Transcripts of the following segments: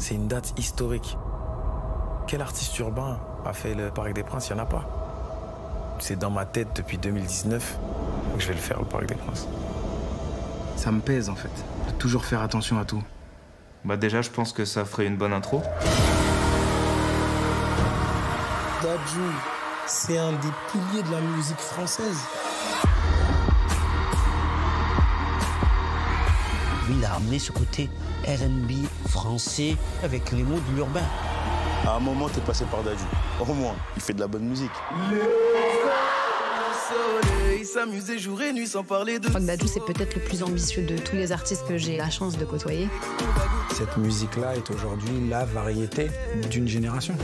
C'est une date historique. Quel artiste urbain a fait le Parc des Princes? Il n'y en a pas. C'est dans ma tête depuis 2019 que je vais le faire, le Parc des Princes. Ça me pèse, en fait, de toujours faire attention à tout. Bah déjà, je pense que ça ferait une bonne intro. Dadju, c'est un des piliers de la musique française. Lui, il a ramené ce côté R&B français avec les mots de l'urbain. À un moment, t'es passé par Dadju. Au moins, il fait de la bonne musique. Il s'amusait jour et nuit sans parler de... Dadju, c'est peut-être le plus ambitieux de tous les artistes que j'ai la chance de côtoyer. Cette musique-là est aujourd'hui la variété d'une génération.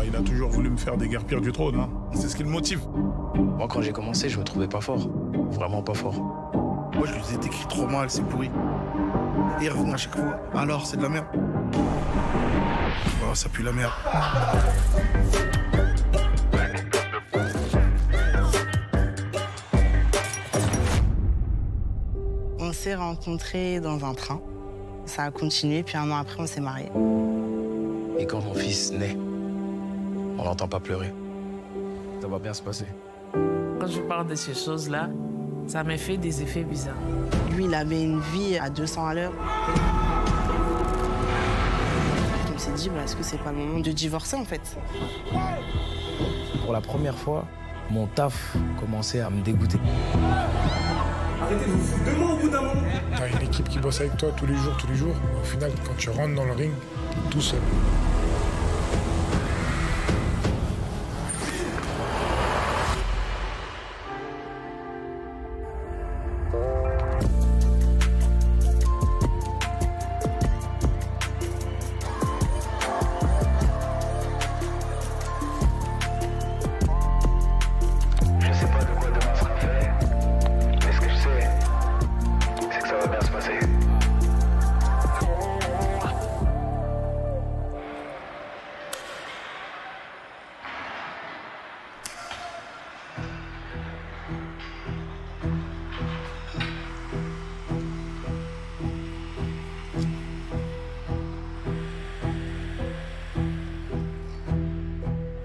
Il a toujours voulu me faire déguerpir du trône. Hein. C'est ce qui le motive. Moi, quand j'ai commencé, je me trouvais pas fort. Vraiment pas fort. Moi, je lui ai écrit trop mal, c'est pourri. Et il revenait à chaque fois. Alors, c'est de la merde. Oh, ça pue la merde. On s'est rencontrés dans un train. Ça a continué, puis un an après, on s'est mariés. Et quand mon fils naît, on n'entend pas pleurer. Ça va bien se passer. Quand je parle de ces choses-là, ça me fait des effets bizarres. Lui, il avait une vie à 200 à l'heure. Je me suis dit, est-ce que c'est pas le moment de divorcer, en fait? Pour la première fois, mon taf commençait à me dégoûter. Arrêtez de vous foutre de moi au bout d'un moment. T'as une équipe qui bosse avec toi tous les jours. Au final, quand tu rentres dans le ring, t'es tout seul.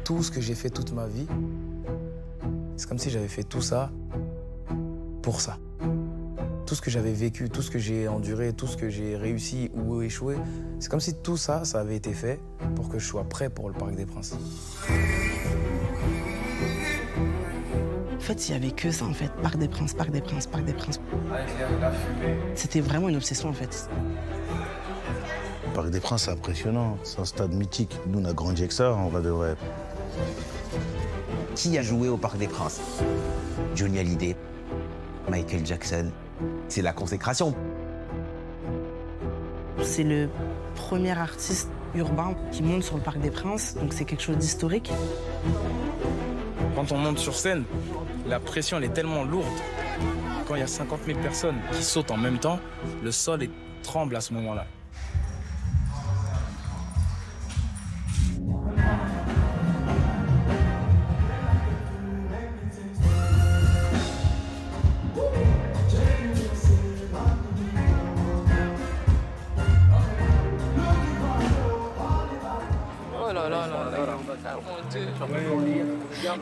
Tout ce que j'ai fait toute ma vie, c'est comme si j'avais fait tout ça pour ça. Tout ce que j'avais vécu, tout ce que j'ai enduré, tout ce que j'ai réussi ou échoué, c'est comme si tout ça, ça avait été fait pour que je sois prêt pour le Parc des Princes. En fait, il n'y avait que ça, en fait. Parc des Princes, Parc des Princes, Parc des Princes. C'était vraiment une obsession, en fait. Parc des Princes, c'est impressionnant. C'est un stade mythique. Nous, on a grandi avec ça, on va de vrai. Qui a joué au Parc des Princes? Johnny Hallyday, Michael Jackson. C'est la consécration. C'est le premier artiste urbain qui monte sur le Parc des Princes, donc c'est quelque chose d'historique. Quand on monte sur scène, la pression elle est tellement lourde. Quand il y a 50 000 personnes qui sautent en même temps, le sol tremble à ce moment-là.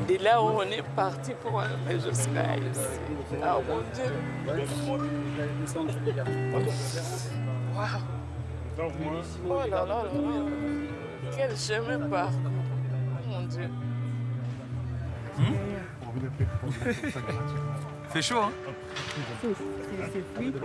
Et là où on est parti pour arriver jusqu'à ici. Ah mon Dieu. Waouh. Oh là là là là. Quel chemin parcouru. Mon Dieu. Fait chaud, hein? C'est fluide.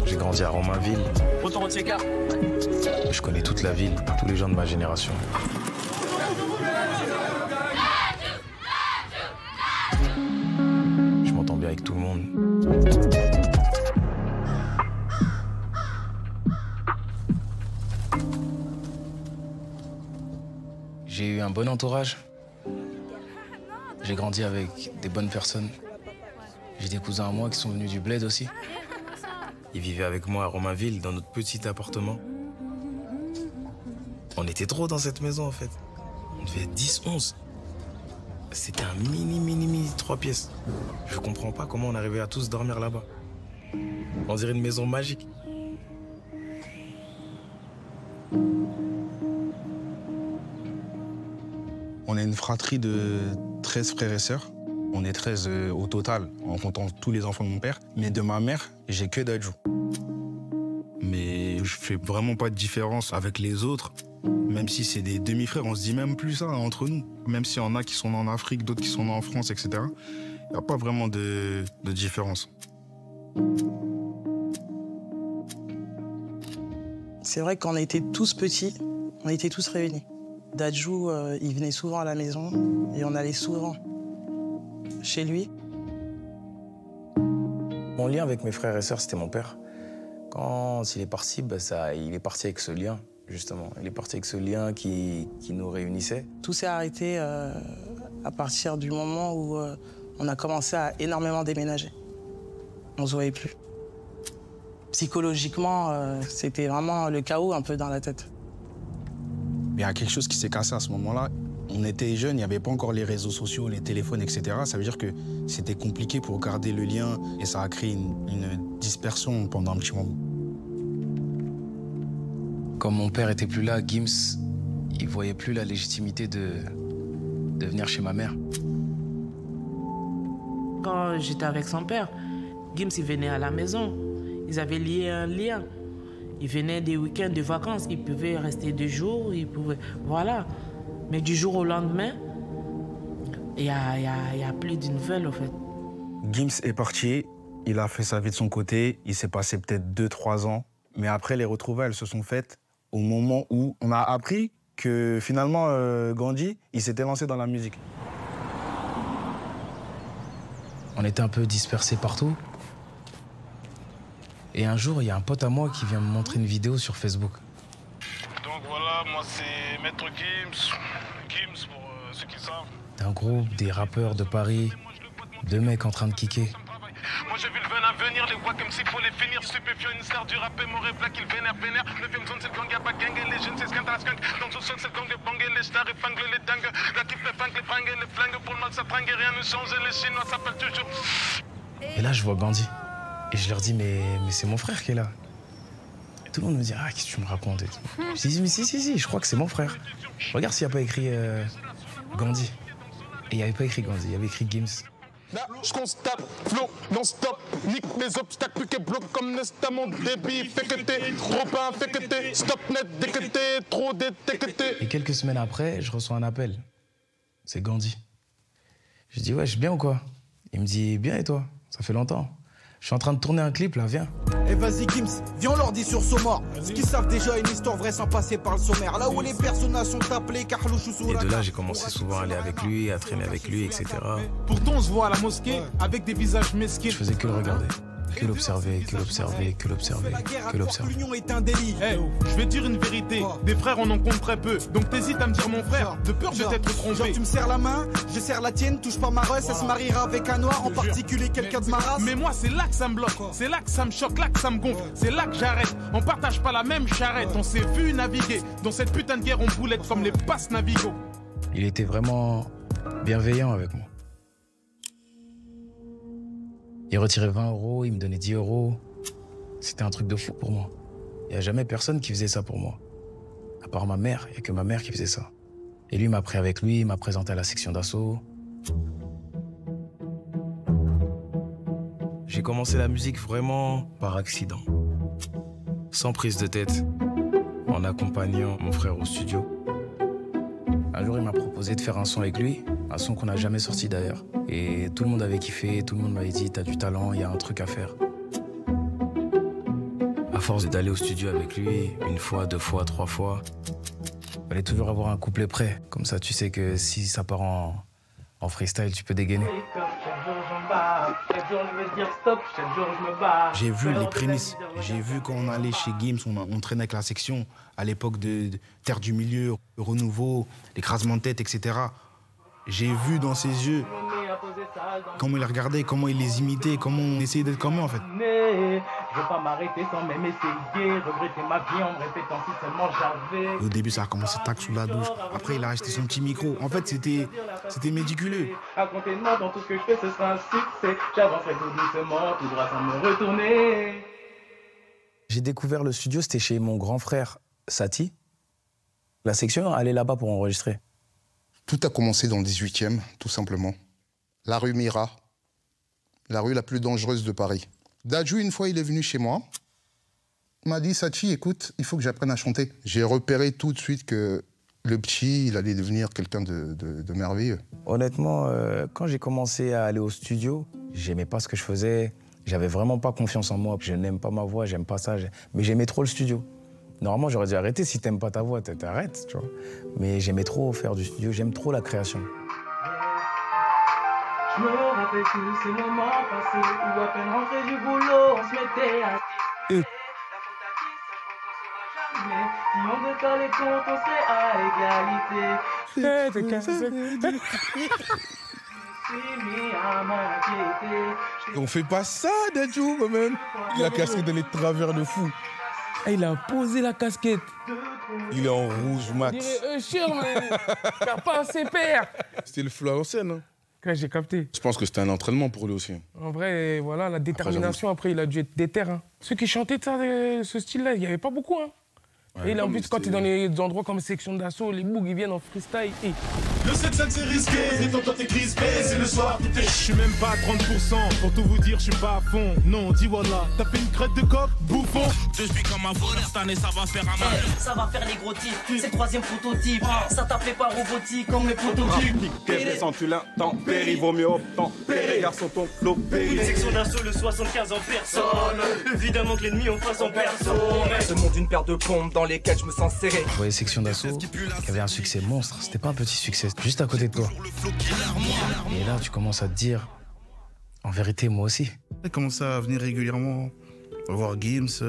J'ai grandi à Romainville. Je connais toute la ville, tous les gens de ma génération. Je m'entends bien avec tout le monde. J'ai eu un bon entourage. J'ai grandi avec des bonnes personnes. J'ai des cousins à moi qui sont venus du bled aussi. Ils vivaient avec moi à Romainville, dans notre petit appartement. On était trop dans cette maison en fait. On devait être 10, 11. C'était un mini 3 pièces. Je comprends pas comment on arrivait à tous dormir là-bas. On dirait une maison magique. On est une fratrie de 13 frères et sœurs. On est 13 au total, en comptant tous les enfants de mon père. Mais de ma mère, j'ai que Dadju. Mais je fais vraiment pas de différence avec les autres. Même si c'est des demi-frères, on se dit même plus ça entre nous. Même s'il y en a qui sont en Afrique, d'autres qui sont en France, etc. Il n'y a pas vraiment de différence. C'est vrai qu'on était tous petits, on était tous réunis. Dadju, il venait souvent à la maison et on allait souvent chez lui. Mon lien avec mes frères et sœurs, c'était mon père. Quand il est parti, il est parti avec ce lien, justement. Il est parti avec ce lien qui nous réunissait. Tout s'est arrêté à partir du moment où on a commencé à énormément déménager. On ne se voyait plus. Psychologiquement, c'était vraiment le chaos un peu dans la tête. Il y a quelque chose qui s'est cassé à ce moment-là. On était jeunes, il n'y avait pas encore les réseaux sociaux, les téléphones, etc. Ça veut dire que c'était compliqué pour garder le lien et ça a créé une dispersion pendant un petit moment. Quand mon père était plus là, Gims, il voyait plus la légitimité de venir chez ma mère. Quand j'étais avec son père, Gims, il venait à la maison. Ils avaient lié un lien. Ils venaient des week-ends, des vacances. Ils pouvaient rester 2 jours, ils pouvaient... Voilà. Mais du jour au lendemain, il y a plus de nouvelles, en fait. Gims est parti, il a fait sa vie de son côté. Il s'est passé peut-être 2-3 ans. Mais après, les retrouvailles, elles se sont faites au moment où on a appris que finalement, Gandhi, il s'était lancé dans la musique. On était un peu dispersés partout. Et un jour, il y a un pote à moi qui vient me montrer une vidéo sur Facebook. Donc voilà, moi c'est Maître Gims. Gims pour ceux qui savent. Un groupe, des rappeurs de Paris, 2 mecs en train de kicker. Moi j'ai vu le venin venir, les voix comme s'il faut les finir. Stupéfiant, une star du rap et mon black, il vénère. 9e zone, c'est le gang, y'a pas gang et les jeunes, c'est ce qu'un skunk. Dans le sol, c'est le gang des bangers, les stars épinglent les dingues. La kiff, les flingues, les fringues, les flingues. Pour le mal, ça tringue et rien ne change. Les Chinois s'appellent toujours. Et là, je vois Gandhi. Et je leur dis, mais c'est mon frère qui est là. Et tout le monde me dit, ah, qu'est-ce que tu me racontes et tout. Je dis, mais si, je crois que c'est mon frère. Regarde s'il n'y a pas écrit Gandhi. Et il n'y avait pas écrit Gandhi, il y avait écrit Gims. Là, je constate, flow, non-stop, nique les obstacles, plus qu'elle bloque comme Nesta, mon débit, fait que t'es trop pas, fait que t'es stop net, dès que t'es trop détecté. Et quelques semaines après, je reçois un appel. C'est Gandhi. Je dis, ouais, je suis bien ou quoi? Il me dit, bien et toi? Ça fait longtemps. Je suis en train de tourner un clip là, viens. Eh vas-y Gims, viens on leur dit sur Somor. Ce qu'ils savent déjà une histoire vraie sans passer par le sommaire. Là où les personnages sont appelés Carlouche ou Soura. Et de là j'ai commencé souvent à aller avec lui, à traîner avec lui, etc. Pourtant on se voit à la mosquée avec des visages mesquins. Je faisais que le regarder. Que l'observer, que l'observer, que l'observer, que l'observer. L'union est un délit. Hey, je vais dire une vérité, des frères on en compte très peu. Donc t'hésites à me dire mon frère, de peur de t'être trompé. Genre tu me serres la main, je serre la tienne, touche pas ma reuse, elle se mariera avec un noir, en particulier quelqu'un de ma race. Mais moi c'est là que ça me bloque, c'est là que ça me choque, là que ça me gonfle, c'est là que j'arrête. On partage pas la même charrette, on s'est vu naviguer. Dans cette putain de guerre on boulette comme les passes Navigo. Il était vraiment bienveillant avec moi. Il retirait 20 €, il me donnait 10 €. C'était un truc de fou pour moi. Il n'y a jamais personne qui faisait ça pour moi. À part ma mère, il n'y a que ma mère qui faisait ça. Et lui m'a pris avec lui, il m'a présenté à la section d'assaut. J'ai commencé la musique vraiment par accident. Sans prise de tête, en accompagnant mon frère au studio. Un jour, il m'a proposé de faire un son avec lui, un son qu'on n'a jamais sorti d'ailleurs. Et tout le monde avait kiffé, tout le monde m'avait dit « t'as du talent, il y a un truc à faire ». À force d'aller au studio avec lui, 1 fois, 2 fois, 3 fois, il fallait toujours avoir un couplet prêt. Comme ça, tu sais que si ça part en freestyle, tu peux dégainer. J'ai vu les prémices. J'ai vu quand on allait chez Gims, on traînait avec la section à l'époque de Terre du Milieu, Renouveau, l'écrasement de tête, etc. J'ai vu dans ses yeux comment il les regardait, comment il les imitait, comment on essayait d'être comme eux en fait. j'avais. Je veux pas m'arrêter sans même essayer. Regretter ma vie en me répétant si seulement j'avais. Au début, ça a commencé tac sous la douche. Après, il a acheté son petit micro. En fait, c'était médiculeux. Racontez-moi dans tout ce que je fais, ce sera un succès. J'avancerai tout doucement, tout droit sans me retourner. J'ai découvert le studio, c'était chez mon grand frère Sati. La section, elle est là-bas pour enregistrer. Tout a commencé dans le 18e, tout simplement. La rue Mira, la rue la plus dangereuse de Paris. Dadju, une fois, il est venu chez moi. Il m'a dit, Sachi, écoute, il faut que j'apprenne à chanter. J'ai repéré tout de suite que le petit, il allait devenir quelqu'un de merveilleux. Honnêtement, quand j'ai commencé à aller au studio, j'aimais pas ce que je faisais. J'avais vraiment pas confiance en moi. Je n'aime pas ma voix, j'aime pas ça. Mais j'aimais trop le studio. Normalement, j'aurais dû arrêter. Si t'aimes pas ta voix, t'arrêtes, tu vois. Mais j'aimais trop faire du studio, j'aime trop la création. Je me rappelle tous ces moments passés où à peine rentré du boulot, on se mettait à... La faute à qui, ça je pense qu'on saura jamais. Si on devait faire les comptes, on serait à égalité. On fait pas ça, Dadju, quand même. Il a casqué dans les travers de fou. Ah, il a posé la casquette. Il est en rouge, max. Chiant, perd pas assez, père. C'était le flow à l'ancienne, hein. Ouais, j'ai capté. Je pense que c'était un entraînement pour lui aussi. En vrai, voilà, la détermination, après il a dû être déter. Hein. Ceux qui chantaient ça, ce style-là, il n'y avait pas beaucoup. Hein. Ouais, et là, en plus, quand tu es dans les endroits comme section d'assaut, les bougs, ils viennent en freestyle. Et... Le 7-7 c'est risqué, détends-toi t'es crispé, c'est le soir, tout est... Je suis même pas à 30%, pour tout vous dire, je suis pas à fond. Non, dis voilà, t'as fait une crête de coq, bouffon. Je suis comme un voleur, cette année, ça va faire un mal. Ça va faire les gros types, c'est le troisième prototype. Ça t'appelait pas robotique, comme les prototypes. T'es sans tu l'entends, péri, vaut mieux obtempérer. Garçon, ton flow, péri. Section d'assaut, le 75 en personne. Évidemment que l'ennemi en face en personne. Ce monde une paire de pompes dans lesquelles je me sens serré. Je voyais Section d'assaut, qui avait un succès monstre. C'était pas un petit succès, juste à côté de toi. Et là, tu commences à te dire, en vérité, moi aussi. J'ai commencé à venir régulièrement voir Gims,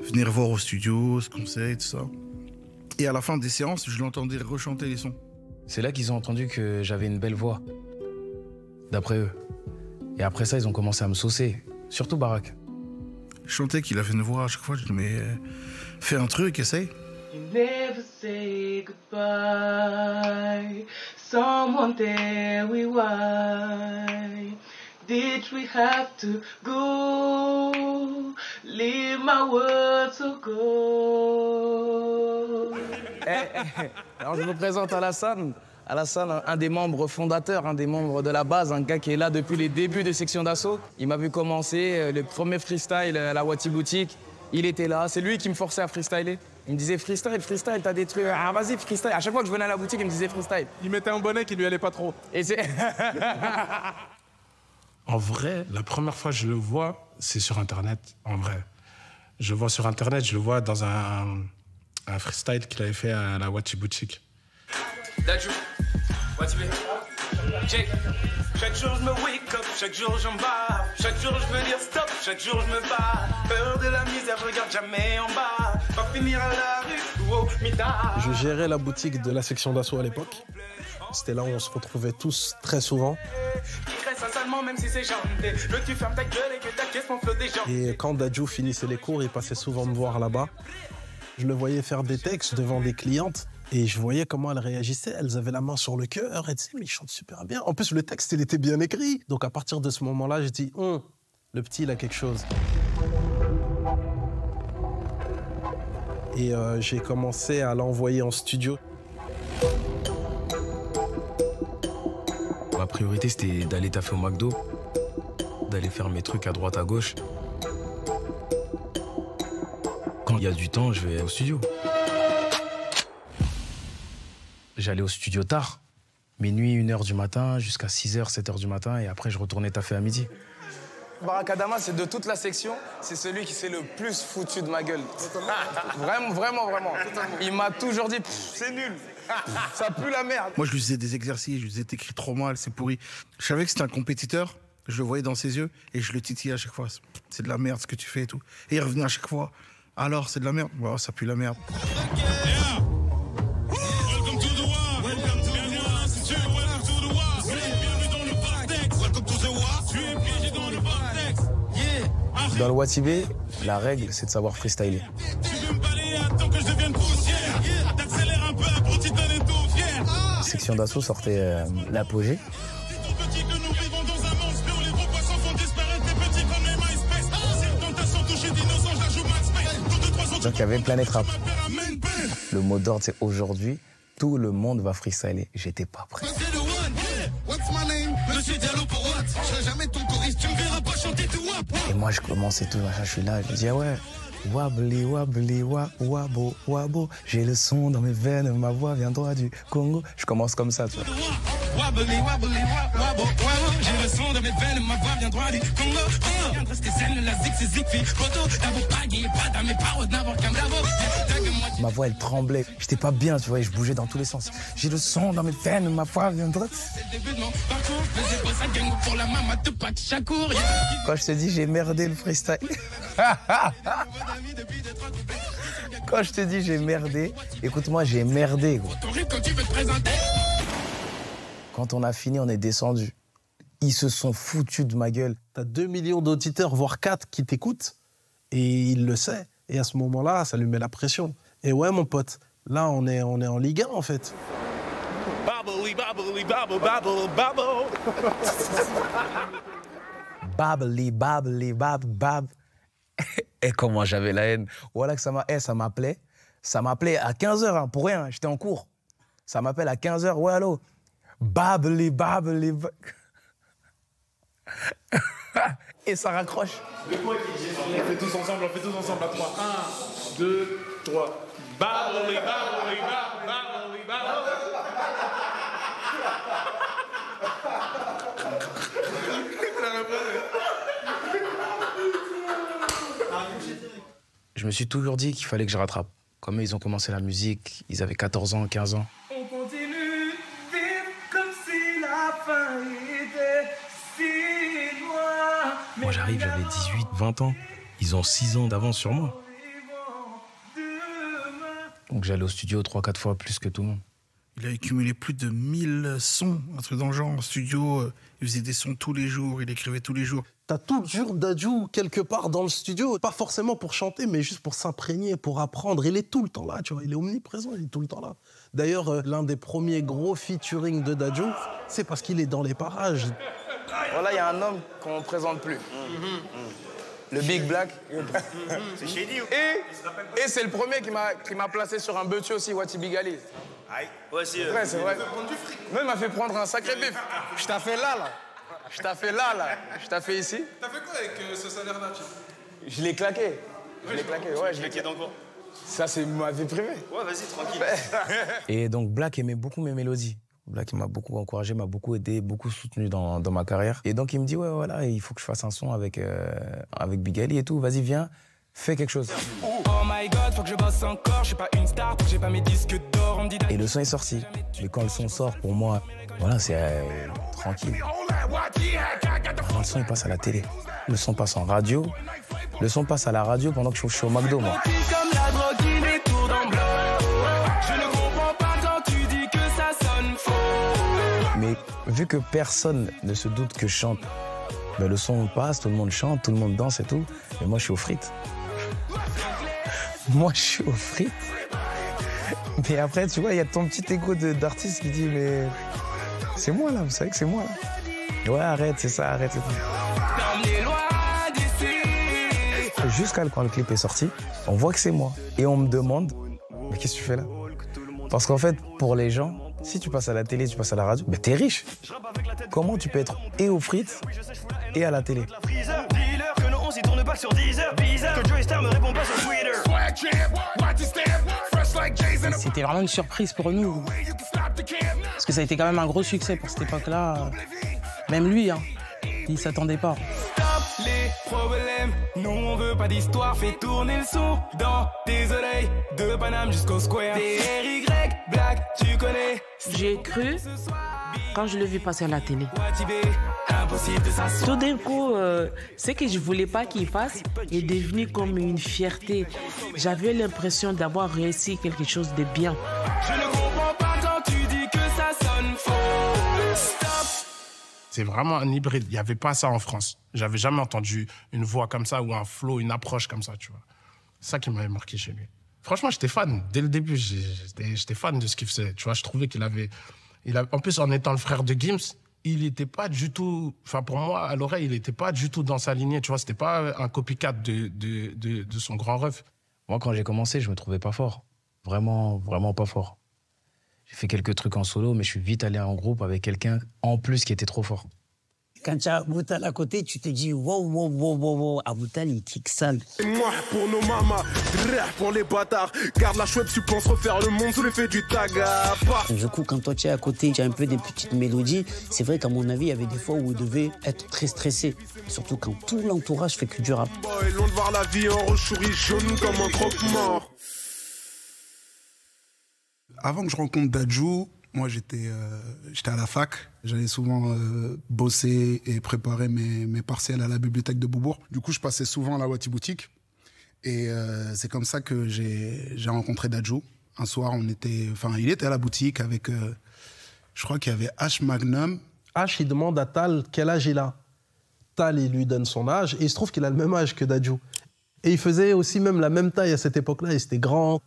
venir voir au studio, ce qu'on sait, tout ça. Et à la fin des séances, je l'entendais rechanter les sons. C'est là qu'ils ont entendu que j'avais une belle voix, d'après eux. Et après ça, ils ont commencé à me saucer, surtout Barak. Je chantais qu'il avait une voix à chaque fois, je dis mais fais un truc, essaye. You never say goodbye. Someone tell me why did we have to go? Leave my world to go. Alors je me présente à Alassane. Alassane, un des membres fondateurs, un des membres de la base, un gars qui est là depuis les débuts de Section d'Assaut. Il m'a vu commencer le premier freestyle à la Wati Boutique. Il était là, c'est lui qui me forçait à freestyler. Il me disait freestyle, t'as des trucs. Ah vas-y, freestyle. À chaque fois que je venais à la boutique, il me disait freestyle. Il mettait un bonnet qui lui allait pas trop. Et c'est... En vrai, la première fois que je le vois, c'est sur Internet, en vrai. Je le vois sur Internet, je le vois dans un freestyle qu'il avait fait à la Wati Boutique. Dadju, Wati Check. Chaque jour je me wake up, chaque jour j'en bats. Chaque jour je veux dire stop, chaque jour je me bats. Peur de la misère, je regarde jamais en bas. Pas finir à la rue ou au mitard. Je gérais la boutique de la Section d'Assaut à l'époque. C'était là où on se retrouvait tous très souvent. Et quand Dadju finissait les cours, il passait souvent me voir là-bas. Je le voyais faire des textes devant des clientes. Et je voyais comment elles réagissaient. Elles avaient la main sur le cœur. Elles disaient, mais il chante super bien. En plus, le texte, il était bien écrit. Donc, à partir de ce moment-là, je dis, le petit, il a quelque chose. Et j'ai commencé à l'envoyer en studio. Ma priorité, c'était d'aller taffer au McDo, d'aller faire mes trucs à droite, à gauche. Quand il y a du temps, je vais au studio. J'allais au studio tard, minuit, 1h du matin, jusqu'à 6h, 7h du matin, et après je retournais taffer à midi. Barak Adama, c'est de toute la section, c'est celui qui s'est le plus foutu de ma gueule. Vraiment, vraiment, vraiment. Il m'a toujours dit, c'est nul, ça pue la merde. Moi, je lui faisais des exercices, je lui disais, t'écris trop mal, c'est pourri. Je savais que c'était un compétiteur, je le voyais dans ses yeux, et je le titillais à chaque fois. C'est de la merde ce que tu fais et tout. Et il revenait à chaque fois, alors c'est de la merde. Ouais, ça pue la merde. Dans le Watibé, la règle, c'est de savoir freestyler. Section d'assaut sortait l'apogée. Donc il y avait Planète Rap. Le mot d'ordre, c'est aujourd'hui, tout le monde va freestyler. J'étais pas prêt. Et moi, je commence et tout, je suis là, je dis, ah ouais, wabli, wabli, wabo, wabo. J'ai le son dans mes veines, ma voix vient droit du Congo. Je commence comme ça, tu vois. Wabli, wabli, wabo, wabo. J'ai le son dans mes veines, ma voix vient droit du Congo. Ma voix, elle tremblait. J'étais pas bien, tu vois, et je bougeais dans tous les sens. J'ai le son dans mes veines, ma voix vient droit. Quand je te dis j'ai merdé le freestyle. Quand je te dis j'ai merdé, écoute-moi, j'ai merdé, gros. Quand on a fini, on est descendu. Ils se sont foutus de ma gueule. T'as 2 millions d'auditeurs, voire 4, qui t'écoutent, et il le sait. Et à ce moment-là, ça lui met la pression. Et ouais, mon pote, là, on est en Ligue 1, en fait. Babbly, babbly, babble, babble, babble. Babbly, babbly, bab, bab. Et comment j'avais la haine. Voilà que ça m'appelait. Ça m'appelait à 15h, hein, pour rien, j'étais en cours. Ça m'appelle à 15h, ouais, allô. Babbly, babbly, bab. Et ça raccroche. On fait tous ensemble, à 3. 1, 2, 3. Babbly, babbly, bab, babbly, babble. Je me suis toujours dit qu'il fallait que je rattrape. Comme ils ont commencé la musique, ils avaient 14 ans, 15 ans. On continue, vivre comme si la fin était si loin. Moi j'arrive, j'avais 18, 20 ans. Ils ont 6 ans d'avance sur moi. Donc j'allais au studio 3-4 fois plus que tout le monde. Il a accumulé plus de 1000 sons, un truc dans le genre, en studio. Il faisait des sons tous les jours, il écrivait tous les jours. T'as toujours Dadju quelque part dans le studio, pas forcément pour chanter, mais juste pour s'imprégner, pour apprendre. Il est tout le temps là, tu vois, il est omniprésent, il est tout le temps là. D'ailleurs, l'un des premiers gros featuring de Dadju, c'est parce qu'il est dans les parages. Voilà, il y a un homme qu'on ne présente plus. Le Big Black. C'est Shady. Et c'est le premier qui m'a placé sur un bœuf aussi, Watibi Gali. Ouais, c'est vrai, c'est vrai. Même il m'a fait prendre un sacré bif. Je t'ai fait là. Je t'ai fait là. Je t'ai fait ici. T'as fait quoi avec ce salaire là? Je l'ai claqué. Je l'ai claqué, ouais. Je l'ai claqué dans quoi? Ça, c'est ma vie privée. Ouais, vas-y, tranquille. Et donc, Black aimait beaucoup mes mélodies. Black, il m'a beaucoup encouragé, m'a beaucoup aidé, beaucoup soutenu dans ma carrière. Et donc, il me dit, ouais, voilà, il faut que je fasse un son avec Big Ali et tout. Vas-y, viens, fais quelque chose. Oh my God, faut que je bosse encore. Je suis pas une star, j'ai pas mes disques d'or. On me dit et le son est sorti. Mais quand le son sort, pour moi, voilà, c'est tranquille. Quand le son, il passe à la télé. Le son passe en radio. Le son passe à la radio pendant que je suis au McDo, moi. Mais vu que personne ne se doute que je chante, ben le son passe, tout le monde chante, tout le monde danse et tout. Et moi, je suis aux frites. Moi, je suis aux frites. Mais après, tu vois, il y a ton petit écho d'artiste qui dit, mais c'est moi là, vous savez que c'est moi là. Ouais, arrête, c'est ça, arrête. Jusqu'à quand le clip est sorti, on voit que c'est moi. Et on me demande, mais qu'est-ce que tu fais là? Parce qu'en fait, pour les gens, si tu passes à la télé, tu passes à la radio, ben t'es riche. Comment tu peux être et aux frites et à la télé? C'était vraiment une surprise pour nous. Parce que ça a été quand même un gros succès pour cette époque-là. Même lui, hein, il s'attendait pas. Stop les problèmes, non on veut pas d'histoire. Fais tourner le son dans tes oreilles. De Paname jusqu'au Square. DRY, Black, tu connais. J'ai cru quand je l'ai vu passer à la télé. Tout d'un coup, ce que je voulais pas qu'il fasse est devenu comme une fierté. J'avais l'impression d'avoir réussi quelque chose de bien. Je ne comprends pas quand tu dis que ça sonne faux. Stop C'est vraiment un hybride. Il n'y avait pas ça en France. J'avais jamais entendu une voix comme ça ou un flow, une approche comme ça, tu vois. C'est ça qui m'avait marqué chez lui. Franchement, j'étais fan. Dès le début, j'étais fan de ce qu'il faisait. Tu vois, je trouvais qu'il avait... En plus, en étant le frère de Gims, il n'était pas du tout... Enfin, pour moi, à l'oreille, il n'était pas du tout dans sa lignée. Tu vois, c'était pas un copycat de son grand ref. Moi, quand j'ai commencé, je me trouvais pas fort. Vraiment, vraiment pas fort. J'ai fait quelques trucs en solo, mais je suis vite allé en groupe avec quelqu'un en plus qui était trop fort. Quand tu as Aboutal à côté, tu te dis wow, Aboutal, il kick sale. Moi pour nos mamas, pour les bâtards, garde la chouette, tu penses refaire le monde sous l'effet du taga. Du coup, quand toi tu es à côté, tu as un peu des petites mélodies. C'est vrai qu'à mon avis, il y avait des fois où il devait être très stressé. Surtout quand tout l'entourage fait que du rap. Loin de voir la vie en rochouris jaune comme un croque-mort. Avant que je rencontre Dadju, moi j'étais à la fac. J'allais souvent bosser et préparer mes partiels à la bibliothèque de Beaubourg. Du coup, je passais souvent à la Wati Boutique. Et c'est comme ça que j'ai rencontré Dadju. Un soir, il était à la boutique avec, je crois qu'il y avait H Magnum. H, il demande à Tal quel âge il a. Tal, il lui donne son âge et il se trouve qu'il a le même âge que Dadju. Et il faisait aussi même la même taille à cette époque-là, il était grand.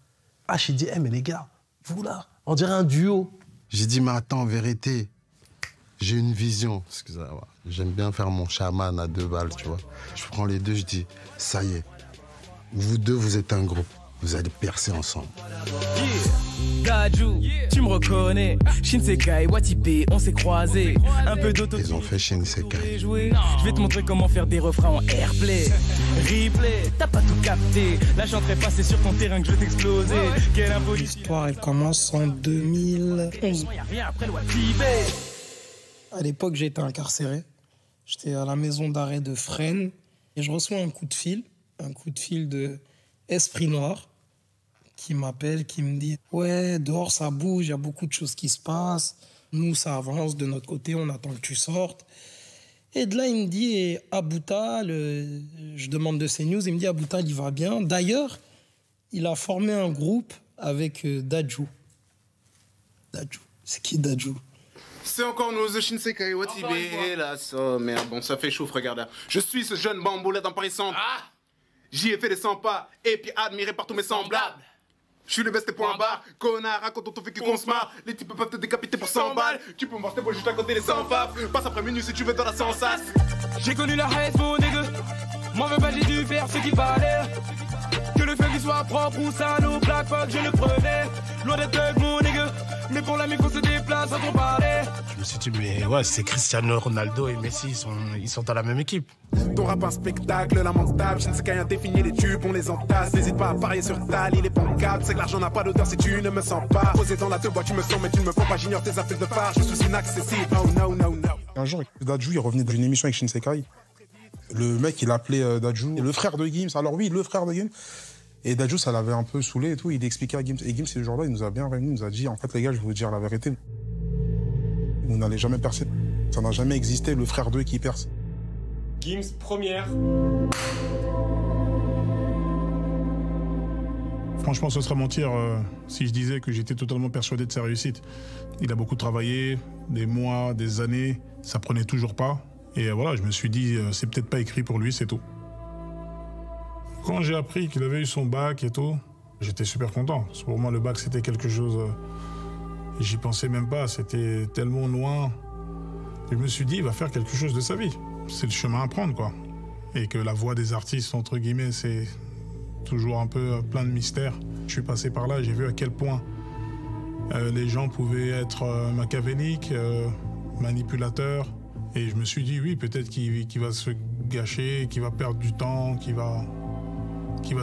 H, il dit, mais les gars, vous là, on dirait un duo. J'ai dit, mais attends, en vérité, j'ai une vision. Excusez-moi. J'aime bien faire mon chaman à 2 balles, tu vois. Je prends les deux, je dis, ça y est, vous deux, vous êtes un groupe. Vous allez percer ensemble. Dadju, tu me reconnais. Shinsekai, Watipe, on s'est croisés. Un peu d'auto. Ils ont fait Shinsekai. Je vais te montrer comment faire des refrains en airplay. Replay, t'as pas tout capté. Là, j'entrais passer sur ton terrain que je vais t'exploser. Quelle imposition. L'histoire, elle commence en 2011. À l'époque, j'étais incarcéré. J'étais à la maison d'arrêt de Fresnes. Et je reçois un coup de fil de Esprit Noir, qui m'appelle, qui me dit « Ouais, dehors, ça bouge, il y a beaucoup de choses qui se passent. Nous, ça avance de notre côté, on attend que tu sortes. » Et de là, il me dit « Aboutal, je demande de CNews, il me dit « Aboutal, il va bien. » D'ailleurs, il a formé un groupe avec Dadju. Dadju, c'est qui Dadju? C'est encore nous, The Shinsekai, Watibe, là, ça, merde, bon, ça fait chaud, regarde là. Je suis ce jeune bamboula dans Paris Centre. J'y ai fait des 100 pas, et puis admiré par tous mes semblables. Je suis le best point bas, connard, raconte ton vécu qu'on se marre. Les types peuvent te décapiter pour 100 balles. Tu peux me voir tes bois juste à côté des 100 faf. Passe après minuit si tu veux dans la sensas. J'ai connu la haine, mon nègre. Moi, même pas, j'ai dû faire ce qu'il fallait. Que le feu qui soit propre ou sale ou black fuck, je le prenais. Loin des thugs, mon nègre. Mais pour l'ami qu'on se déplace à ton palais. Je me suis dit, mais ouais, c'est Cristiano Ronaldo et Messi, ils sont dans la même équipe. Ton rap un spectacle lamentable, Shinsekai indéfini, les tubes, on les entasse. N'hésite pas à parier sur Tal, il est bancable. C'est que l'argent n'a pas d'odeur si tu ne me sens pas. Posé dans la te bois, tu me sens, mais tu ne me prends pas, j'ignore tes affaires de phare. Je suis inaccessible, oh no, no, no. Un jour, Dadju, il revenait d'une émission avec Shinsekai. Le mec, il appelait Dadju le frère de Gims. Alors oui, le frère de Gims. Et Dadju, ça l'avait un peu saoulé et tout. Il expliquait à Gims. Et Gims, ce jour-là, il nous a bien réunis. Il nous a dit, en fait, les gars, je vais vous dire la vérité. Vous n'allez jamais percer. Ça n'a jamais existé, le frère d'eux qui perce. Gims première. Franchement, ce serait mentir si je disais que j'étais totalement persuadé de sa réussite. Il a beaucoup travaillé, des mois, des années. Ça prenait toujours pas. Et voilà, je me suis dit, c'est peut-être pas écrit pour lui, c'est tout. Quand j'ai appris qu'il avait eu son bac et tout, j'étais super content. Parce que pour moi, le bac, c'était quelque chose... j'y pensais même pas, c'était tellement loin. Et je me suis dit, il va faire quelque chose de sa vie. C'est le chemin à prendre, quoi. Et que la voie des artistes, entre guillemets, c'est toujours un peu plein de mystères. Je suis passé par là, j'ai vu à quel point les gens pouvaient être machiavéliques, manipulateurs. Et je me suis dit, oui, peut-être qu'il va se gâcher, qu'il va perdre du temps, qu'il va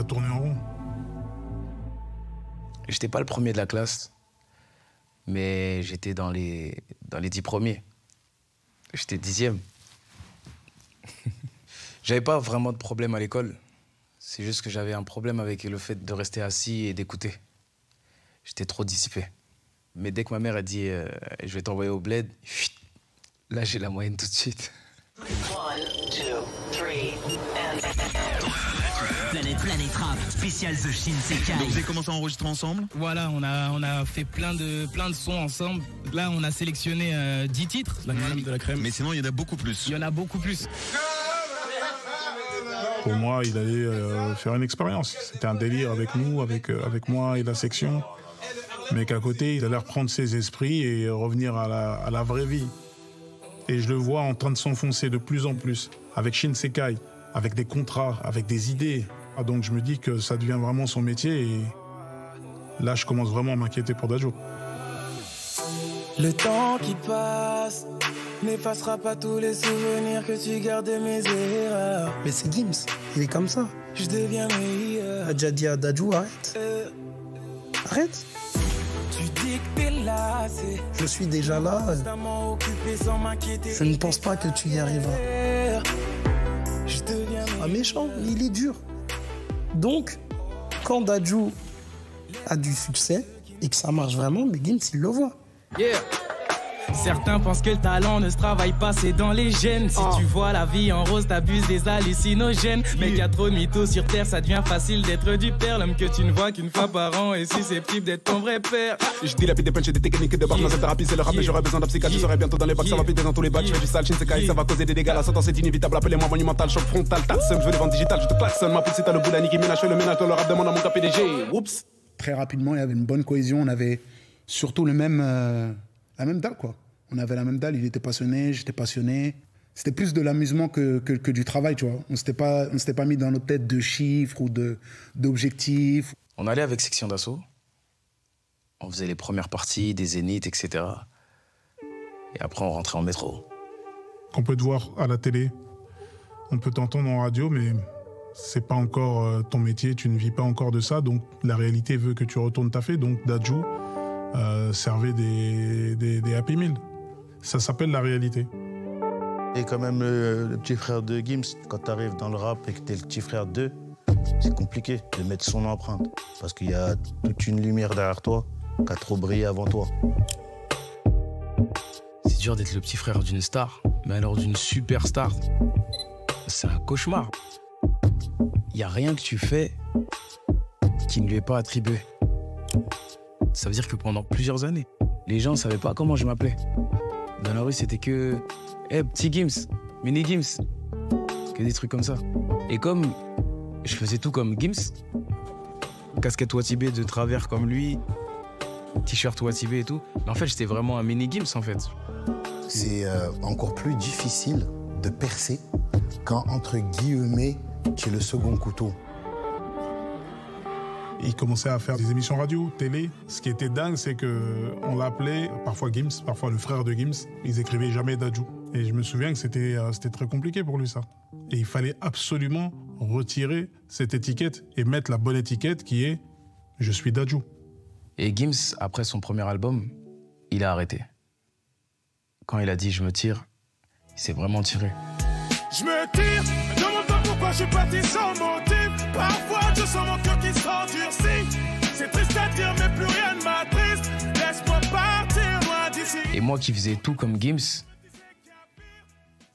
tourner en rond. J'étais pas le premier de la classe, mais j'étais dans les 10 premiers. J'étais 10e. J'avais pas vraiment de problème à l'école. C'est juste que j'avais un problème avec le fait de rester assis et d'écouter. J'étais trop dissipé. Mais dès que ma mère a dit « je vais t'envoyer au bled », là, j'ai la moyenne tout de suite. 1, 2, 3, and... Planète Rap, spécial The Shinsekai. Donc vous avez commencé à enregistrer ensemble? Voilà, on a fait plein de sons ensemble. Là, on a sélectionné 10 titres. La crème de la crème. Mais sinon, il y en a beaucoup plus. Il y en a beaucoup plus. Pour moi, il allait faire une expérience. C'était un délire avec nous, avec moi et la section. Mais qu'à côté, il allait reprendre ses esprits et revenir à la vraie vie. Et je le vois en train de s'enfoncer de plus en plus, avec Shinsekai, avec des contrats, avec des idées. Donc je me dis que ça devient vraiment son métier et là, je commence vraiment à m'inquiéter pour Dadju. Le temps qui passe n'effacera pas tous les souvenirs que tu gardes de mes erreurs. Mais c'est Gims, il est comme ça. Je deviens meilleur. T'as déjà dit à Dadju, arrête. Arrête. Tu dis que t'es lassé. Je suis déjà là. Je ne pense pas que tu y arriveras. Ah, méchant, il est dur. Donc, quand Dadju a du succès et que ça marche vraiment, mais Gims, il le voit. Yeah. Certains pensent que le talent ne se travaille pas, c'est dans les gènes. Si tu vois la vie en rose, t'abuses des hallucinogènes. Mec, y a trop de mythos sur terre, ça devient facile d'être du père. L'homme que tu ne vois qu'une fois par an est susceptible d'être ton vrai père. Je dilapide des punchs et des techniques de barre dans cette thérapie, c'est le rap, mais j'aurais besoin d'apsychiatre. Je serai bientôt dans les bacs, ça va péter dans tous les bacs. Je fais du sale, Shinsekai, ça va causer des dégâts. La sentence est inévitable, appelez-moi monumental, choc frontal, taxum. Je veux les vendre digital, je te klaxonne. Ma poussée, t'as le bout d'Annie qui ménage, je fais le ménage dans le rap, demande à mon KPDG. Oups. Très rapidement, il y avait une bonne cohésion, on avait surtout la même dalle, quoi. On avait la même dalle, il était passionné, j'étais passionné. C'était plus de l'amusement que du travail, tu vois. On s'était pas mis dans nos têtes de chiffres ou d'objectifs. On allait avec Section d'Assaut. On faisait les premières parties, des zéniths, etc. Et après, on rentrait en métro. On peut te voir à la télé, on peut t'entendre en radio, mais c'est pas encore ton métier, tu ne vis pas encore de ça. Donc la réalité veut que tu retournes taffer. Donc Dadju servait des Happy Meal. Ça s'appelle la réalité. Et quand même le petit frère de Gims, quand tu arrives dans le rap et que tu es le petit frère d'eux, c'est compliqué de mettre son empreinte. Parce qu'il y a toute une lumière derrière toi qui a trop brillé avant toi. C'est dur d'être le petit frère d'une star, mais alors d'une superstar, c'est un cauchemar. Il n'y a rien que tu fais qui ne lui est pas attribué. Ça veut dire que pendant plusieurs années, les gens ne savaient pas comment je m'appelais. Dans la rue, c'était que hey, petit Gims, mini Gims, que des trucs comme ça. Et comme je faisais tout comme Gims, casquette Watibé de travers comme lui, t-shirt Watibé et tout, mais en fait, j'étais vraiment un mini Gims en fait. C'est encore plus difficile de percer quand, entre guillemets, tu es le second couteau. Il commençait à faire des émissions radio, télé. Ce qui était dingue, c'est qu'on l'appelait parfois Gims, parfois le frère de Gims. Ils écrivaient jamais Dadju. Et je me souviens que c'était très compliqué pour lui, ça. Et il fallait absolument retirer cette étiquette et mettre la bonne étiquette qui est « Je suis Dadju ». Et Gims, après son premier album, il a arrêté. Quand il a dit « Je me tire », il s'est vraiment tiré. Je me tire, me demande pas pourquoi je suis parti sans motif. Parfois je sens mon cœur qui s'endurcit. C'est triste à dire mais plus rien ne m'attriste. Laisse-moi partir loin d'ici. Et moi qui faisais tout comme Gims,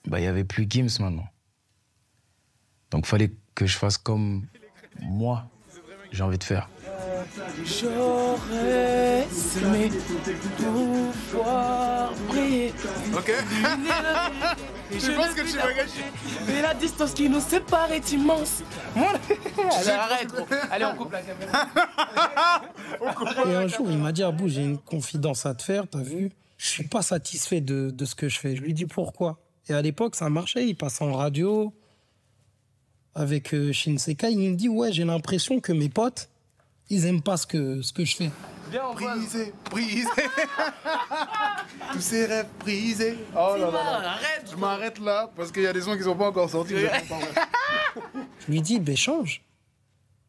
bah il n'y avait plus Gims maintenant. Donc fallait que je fasse comme moi j'ai envie de faire. J'aurais aimé pouvoir briller. Ok. Je pense que tu vas gâcher. Mais la distance qui nous sépare est immense. Allez, arrête, gros. Allez, on coupe la caméra. Et un jour, il m'a dit, Abou, j'ai une confidence à te faire, t'as vu? Je suis pas satisfait de ce que je fais. Je lui dis pourquoi. Et à l'époque, ça marchait. Il passait en radio avec Shinsekai. Il me dit, ouais, j'ai l'impression que mes potes, ils aiment pas ce que je fais. Brisé. Tous ces rêves brisés. Oh là là. Arrête. Je m'arrête là parce qu'il y a des sons qui sont pas encore sortis. Je lui dis, ben change.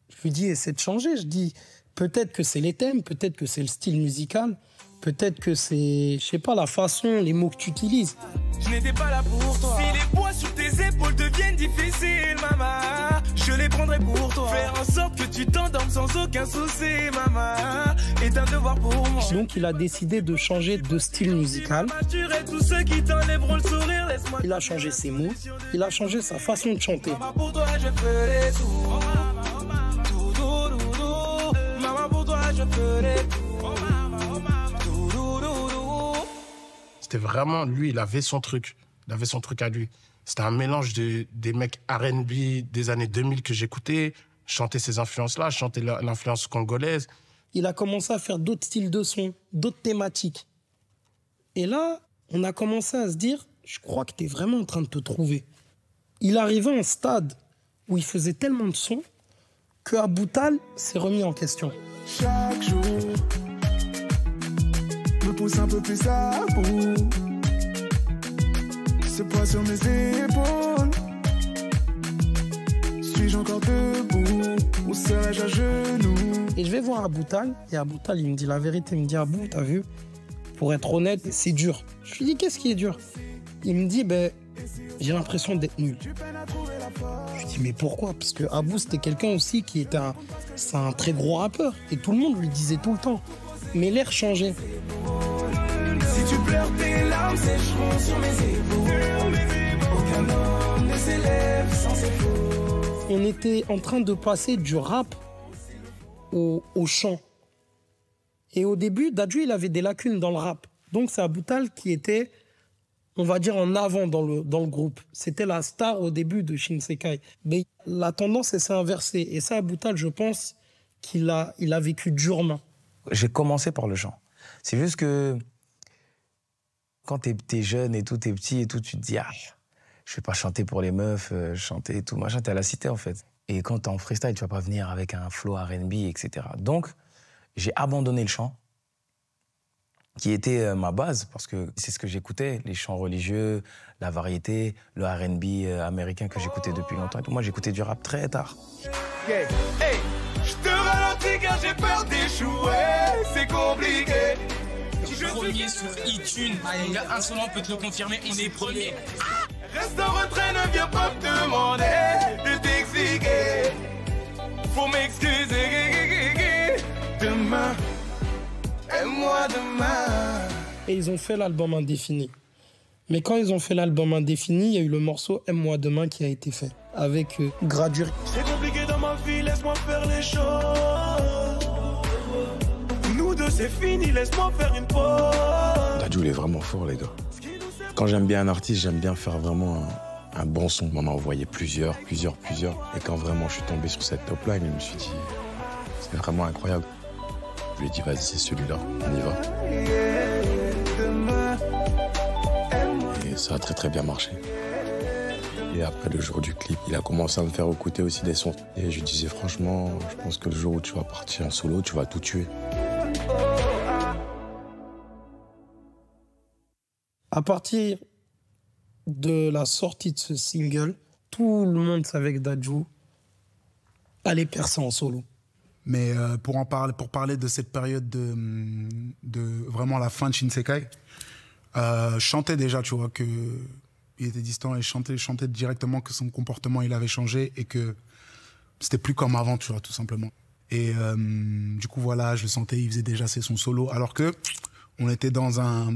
Je lui dis, essaie de changer. Je dis, peut-être que c'est les thèmes, peut-être que c'est le style musical, peut-être que c'est, je sais pas, la façon, les mots que tu utilises. Je n'étais pas là pour toi. Si les poids sur tes épaules deviennent difficiles, maman, je les prendrai pour toi. Faire en sorte que tu t'endormes sans aucun souci, maman, est un devoir pour moi. Donc il a décidé de changer de style musical. Tous ceux qui t'enlèveront le sourire, laisse-moi. Il a changé ses mots, il a changé sa façon de chanter. Maman, pour toi, je ferai tout. C'était vraiment, lui, il avait son truc. Il avait son truc à lui. C'était un mélange des mecs R&B des années 2000 que j'écoutais, chanter ces influences-là, chanter l'influence congolaise. Il a commencé à faire d'autres styles de sons, d'autres thématiques. Et là, on a commencé à se dire, je crois que tu es vraiment en train de te trouver. Il arrivait à un stade où il faisait tellement de sons que Aboutal s'est remis en question. Chaque jour, me pousse un peu plus à bout. Ce poids sur mes épaules. Suis-je encore debout ou serais-je à genoux? Et je vais voir Aboutal, et Aboutal, il me dit la vérité, il me dit, Abou, t'as vu, pour être honnête, c'est dur. Je lui dis, qu'est-ce qui est dur? Il me dit, ben, j'ai l'impression d'être nul. Je lui dis, mais pourquoi? Parce que Abou, c'était quelqu'un aussi qui était un très gros rappeur, et tout le monde lui disait tout le temps. Mais l'air changeait. Si tu pleures, tes larmes sécheront sur mes épaules. Aucun homme ne s'élève sans ses fautes. On était en train de passer du rap au chant. Et au début, Dadju, il avait des lacunes dans le rap. Donc c'est Aboutal qui était, on va dire, en avant dans le groupe. C'était la star au début de Shinsekai. Mais la tendance s'est inversée. Et ça, Aboutal, je pense qu'il a vécu durement. J'ai commencé par le chant. C'est juste que quand t'es jeune et tout, t'es petit et tout, tu te dis, ah, je vais pas chanter pour les meufs, chanter et tout, machin, t'es à la cité en fait. Et quand t'es en freestyle, tu vas pas venir avec un flow R&B, etc. Donc, j'ai abandonné le chant, qui était ma base, parce que c'est ce que j'écoutais, les chants religieux, la variété, le R&B américain que j'écoutais depuis longtemps. Et tout. Moi, j'écoutais du rap très tard. Hey, je te ralentis car j'ai peur d'échouer, c'est compliqué. Premier sur iTunes, mon gars Insolent peut te le confirmer, on est premier. Reste en retrait, ne viens pas me demander de t'expliquer. Faut m'excuser. Demain, aime-moi demain. Et ils ont fait l'album Indéfini. Mais quand ils ont fait l'album Indéfini, il y a eu le morceau Aime-moi demain qui a été fait avec Gradure. C'est compliqué dans ma vie, laisse-moi faire les choses. Nous deux, c'est fini, laisse-moi faire une pause. Dadju, il est vraiment fort, les gars. Quand j'aime bien un artiste, j'aime bien faire vraiment un bon son. On m'en a envoyé plusieurs. Et quand vraiment je suis tombé sur cette top line, je me suis dit, c'est vraiment incroyable. Je lui ai dit, vas-y, c'est celui-là, on y va. Et ça a très très bien marché. Et après le jour du clip, il a commencé à me faire écouter aussi des sons. Et je lui disais, franchement, je pense que le jour où tu vas partir en solo, tu vas tout tuer. À partir de la sortie de ce single, tout le monde savait que Dadju allait percer en solo. Mais pour parler de cette période de vraiment la fin de Shinsekai, je chantais déjà, tu vois, qu'il était distant et je chantais directement que son comportement, il avait changé et que c'était plus comme avant, tu vois, tout simplement. Et du coup, voilà, je le sentais, il faisait déjà ses sons solo, alors que on était dans un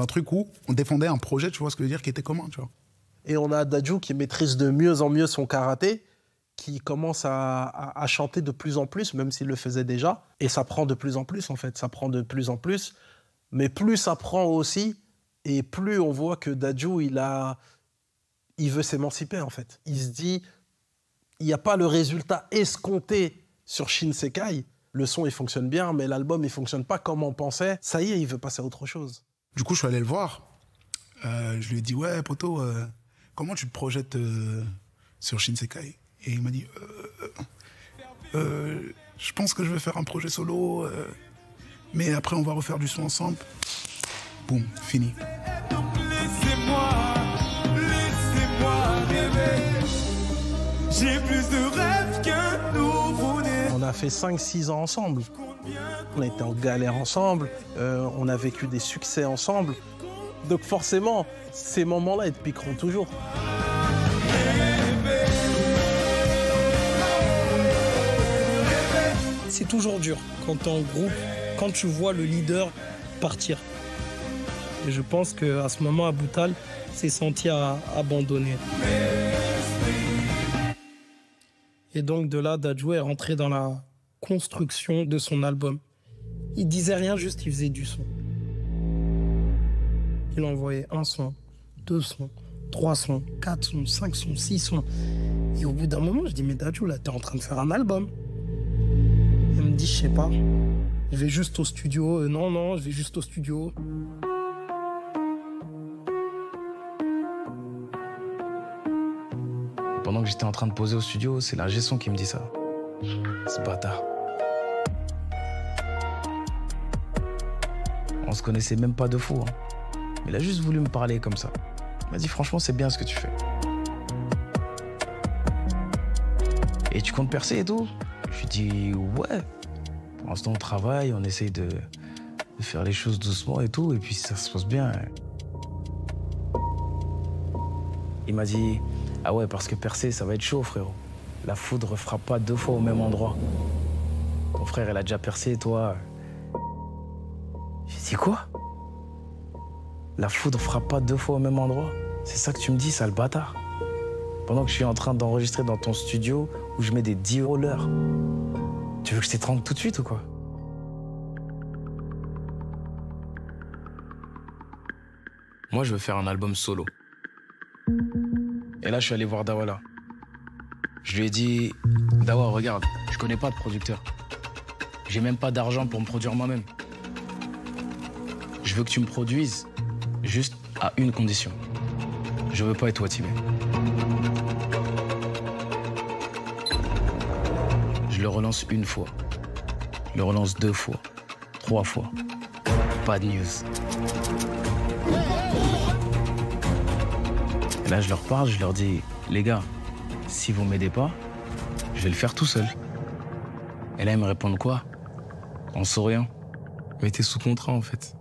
truc où on défendait un projet, tu vois ce que je veux dire, qui était commun, tu vois. Et on a Dadju qui maîtrise de mieux en mieux son karaté, qui commence à chanter de plus en plus, même s'il le faisait déjà. Et ça prend de plus en plus, en fait. Ça prend de plus en plus. Mais plus ça prend aussi, et plus on voit que Dadju, il veut s'émanciper, en fait. Il se dit, il n'y a pas le résultat escompté sur Shinsekai. Le son, il fonctionne bien, mais l'album, il ne fonctionne pas comme on pensait. Ça y est, il veut passer à autre chose. Du coup, je suis allé le voir. Je lui ai dit, ouais, poto, comment tu te projettes sur Shinsekai? Et il m'a dit, je pense que je vais faire un projet solo, mais après on va refaire du son ensemble. Boum, fini. Laissez-moi rêver. J'ai plus de rêves qu'un nouveau-né. On a fait 5-6 ans ensemble. On a été en galère ensemble, on a vécu des succès ensemble. Donc forcément, ces moments-là, ils te piqueront toujours. C'est toujours dur quand t'es en groupe, quand tu vois le leader partir. Et je pense qu'à ce moment, Aboutal s'est senti abandonné. Et donc de là, Dadju est rentré dans construction de son album. Il disait rien, juste il faisait du son. Il envoyait un son, 2 sons, 3 sons, 4 sons, 5 sons, 6 sons. Et au bout d'un moment, je dis, mais Dadju, là, t'es en train de faire un album. Il me dit, je sais pas, je vais juste au studio. Non, je vais juste au studio. Pendant que j'étais en train de poser au studio, c'est l'ingé son qui me dit ça. Ce bâtard. On se connaissait même pas de fou. Hein. Il a juste voulu me parler comme ça. Il m'a dit franchement c'est bien ce que tu fais. Et tu comptes percer et tout? Je lui dis ouais. Pour l'instant on travaille, on essaye de faire les choses doucement et tout, et puis ça se passe bien. Il m'a dit ah ouais parce que percer ça va être chaud frérot. La foudre frappe pas 2 fois au même endroit. Ton frère il a déjà percé, toi. J'ai dit quoi? La foudre frappe pas 2 fois au même endroit? C'est ça que tu me dis, sale bâtard? Pendant que je suis en train d'enregistrer dans ton studio où je mets des 10 € l'heure. Tu veux que je t'étrangle tout de suite ou quoi? Moi, je veux faire un album solo. Et là, je suis allé voir Dawala. Je lui ai dit, Dawa, regarde, je connais pas de producteur. J'ai même pas d'argent pour me produire moi-même. Je veux que tu me produises juste à une condition. Je veux pas être Watibé. Je le relance 1 fois. Je le relance 2 fois. 3 fois. Pas de news. Et là, je leur parle, je leur dis, les gars, si vous m'aidez pas, je vais le faire tout seul. Et là, ils me répondent quoi? En souriant. Mais t'es sous contrat, en fait.